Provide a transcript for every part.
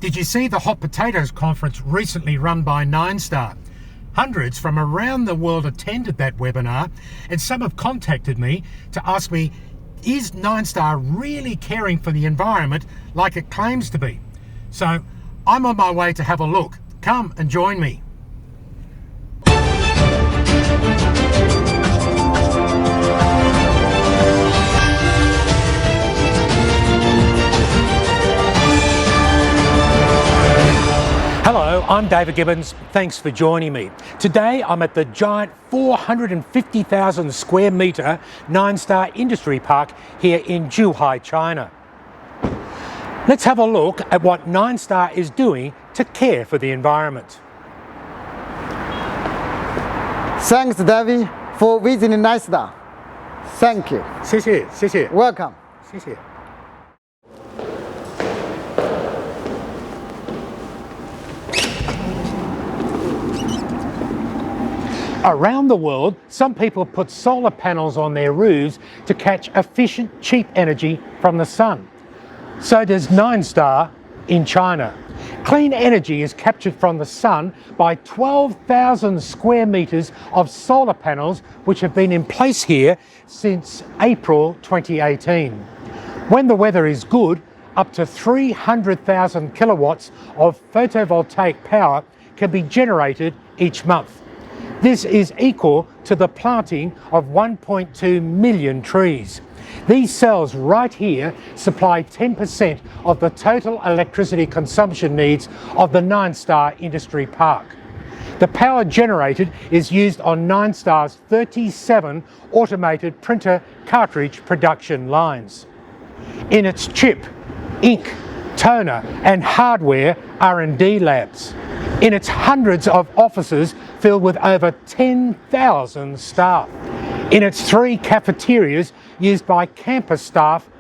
Did you see the Hot Potatoes conference recently run by Ninestar? Hundreds from around the world attended that webinar, and some have contacted me to ask me, is Ninestar really caring for the environment like it claims to be? So I'm on my way to have a look. Come and join me. Hello, I'm David Gibbons. Thanks for joining me. Today I'm at the giant 450,000 square metre Ninestar Industry Park here in Zhuhai, China. Let's have a look at what Ninestar is doing to care for the environment. Thanks, David, for visiting Ninestar. Thank you. 谢谢，谢谢。 Welcome. 谢谢。 Around the world, some people put solar panels on their roofs to catch efficient, cheap energy from the sun. So does Ninestar in China. Clean energy is captured from the sun by 12,000 square metres of solar panels which have been in place here since April 2018. When the weather is good, up to 300,000 kilowatts of photovoltaic power can be generated each month. This is equal to the planting of 1.2 million trees. These cells right here supply 10% of the total electricity consumption needs of the Ninestar Industry Park. The power generated is used on Ninestar's 37 automated printer cartridge production lines. In its chip, ink, toner and hardware R&D labs. In its hundreds of offices filled with over 10,000 staff. In its 3 cafeterias used by campus staff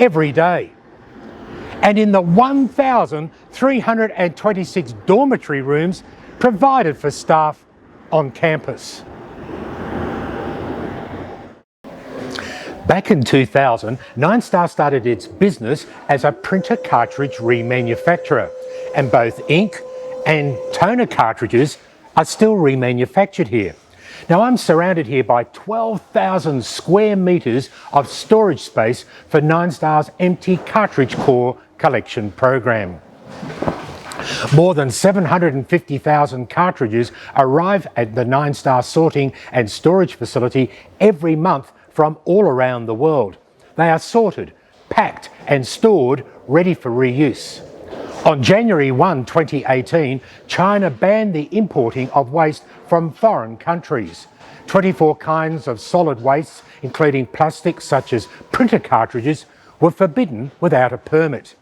every day. And in the 1,326 dormitory rooms provided for staff on campus. Back in 2000, Ninestar started its business as a printer cartridge remanufacturer, and both ink and toner cartridges are still remanufactured here. Now I'm surrounded here by 12,000 square metres of storage space for Ninestar's empty cartridge core collection program. More than 750,000 cartridges arrive at the Ninestar sorting and storage facility every month from all around the world. They are sorted, packed and stored ready for reuse. On January 1, 2018, China banned the importing of waste from foreign countries. 24 kinds of solid wastes, including plastic such as printer cartridges, were forbidden without a permit.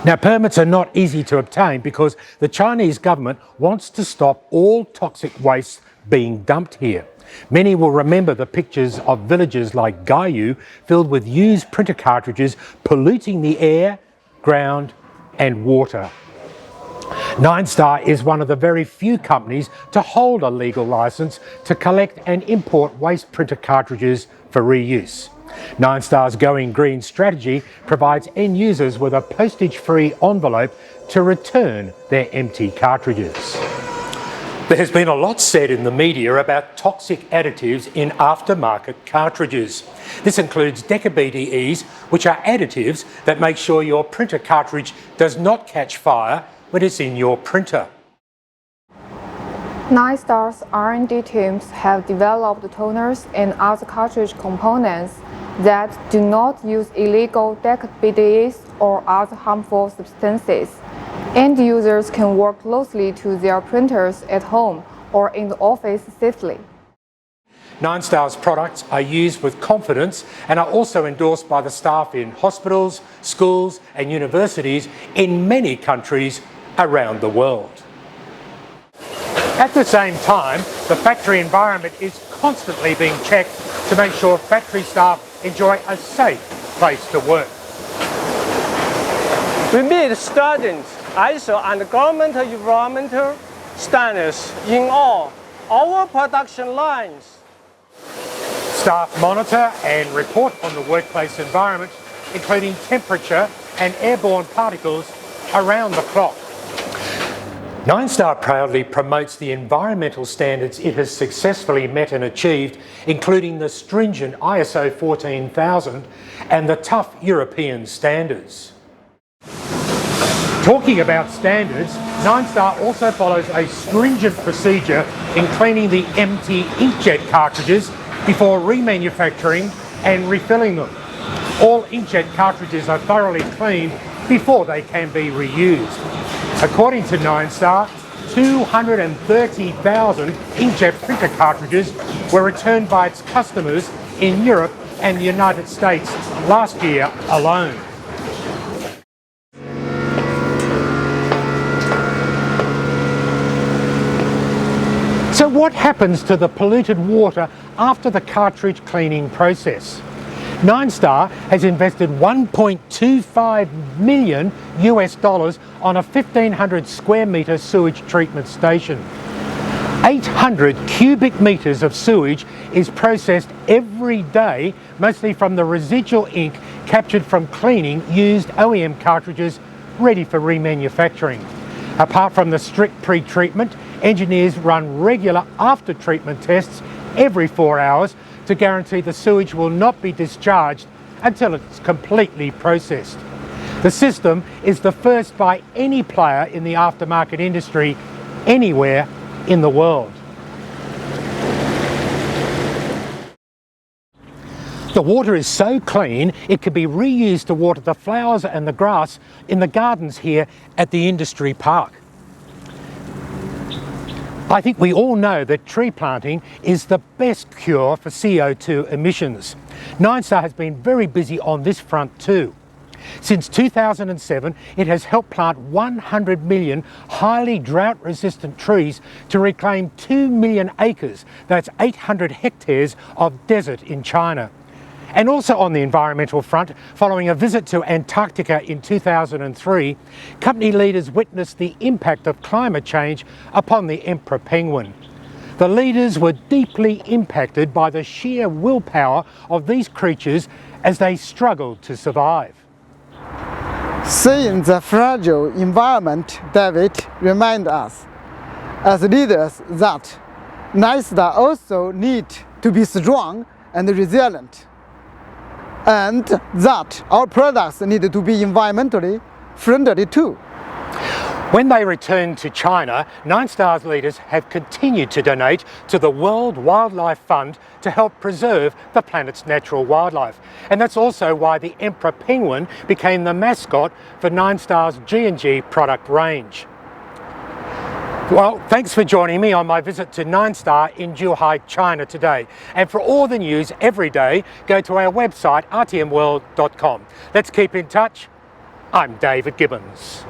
Now, permits are not easy to obtain because the Chinese government wants to stop all toxic waste being dumped here. Many will remember the pictures of villages like Gaiyu filled with used printer cartridges polluting the air, ground and water. Ninestar is one of the very few companies to hold a legal licence to collect and import waste printer cartridges for reuse. Ninestar's Going Green strategy provides end users with a postage-free envelope to return their empty cartridges. There has been a lot said in the media about toxic additives in aftermarket cartridges. This includes deca-BDEs, which are additives that make sure your printer cartridge does not catch fire when it's in your printer. Ninestar's R&D teams have developed toners and other cartridge components that do not use illegal deca-BDEs or other harmful substances. End users can work closely to their printers at home or in the office safely. Ninestar's products are used with confidence and are also endorsed by the staff in hospitals, schools and universities in many countries around the world. At the same time, the factory environment is constantly being checked to make sure factory staff enjoy a safe place to work. We meet students, ISO and governmental environmental standards in all our production lines. Staff monitor and report on the workplace environment, including temperature and airborne particles around the clock. Ninestar proudly promotes the environmental standards it has successfully met and achieved, including the stringent ISO 14000 and the tough European standards. Talking about standards, Ninestar also follows a stringent procedure in cleaning the empty inkjet cartridges before remanufacturing and refilling them. All inkjet cartridges are thoroughly cleaned before they can be reused. According to Ninestar, 230,000 inkjet printer cartridges were returned by its customers in Europe and the United States last year alone. So what happens to the polluted water after the cartridge cleaning process? Ninestar has invested $1.25 million on a 1,500 square metre sewage treatment station. 800 cubic metres of sewage is processed every day, mostly from the residual ink captured from cleaning used OEM cartridges ready for remanufacturing. Apart from the strict pre-treatment, engineers run regular after-treatment tests every 4 hours to guarantee the sewage will not be discharged until it's completely processed. The system is the first by any player in the aftermarket industry anywhere in the world. The water is so clean it can be reused to water the flowers and the grass in the gardens here at the industry park. I think we all know that tree planting is the best cure for CO2 emissions. Ninestar has been very busy on this front too. Since 2007, it has helped plant 100 million highly drought-resistant trees to reclaim 2 million acres, that's 800 hectares of desert in China. And also on the environmental front, following a visit to Antarctica in 2003, company leaders witnessed the impact of climate change upon the emperor penguin. The leaders were deeply impacted by the sheer willpower of these creatures as they struggled to survive. Seeing the fragile environment, David reminds us, as leaders, that Ninestar also need to be strong and resilient, and that our products need to be environmentally friendly too. When they returned to China, Ninestar's leaders have continued to donate to the World Wildlife Fund to help preserve the planet's natural wildlife. And that's also why the emperor penguin became the mascot for Ninestar's G&G product range. Well, thanks for joining me on my visit to Ninestar in Zhuhai, China today. And for all the news every day, go to our website, rtmworld.com. Let's keep in touch. I'm David Gibbons.